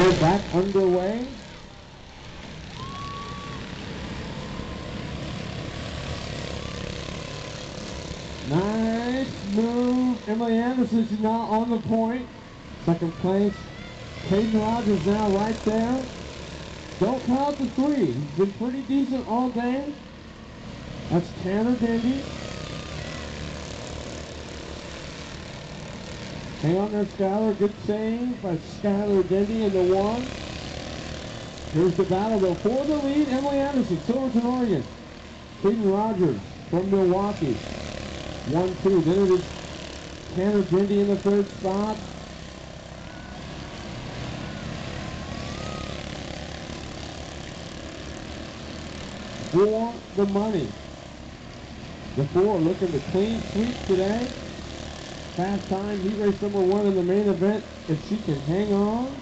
We're back underway. Nice move. Emily Anderson is now on the point. Second place. Caden Rogers now right there. Don't count the three. He's been pretty decent all day. That's Tanner Dendy. Hang on there, Skylar. Good save by Skylar Dendy in the one. Here's the battle though for the lead. Emily Anderson, Silverton, Oregon. Caden Rogers from Milwaukee. 1-2. Then it is Tanner Dendy in the third spot. For the money. The four looking to clean sweep today. Fast time, heat race number one in the main event. If she can hang on,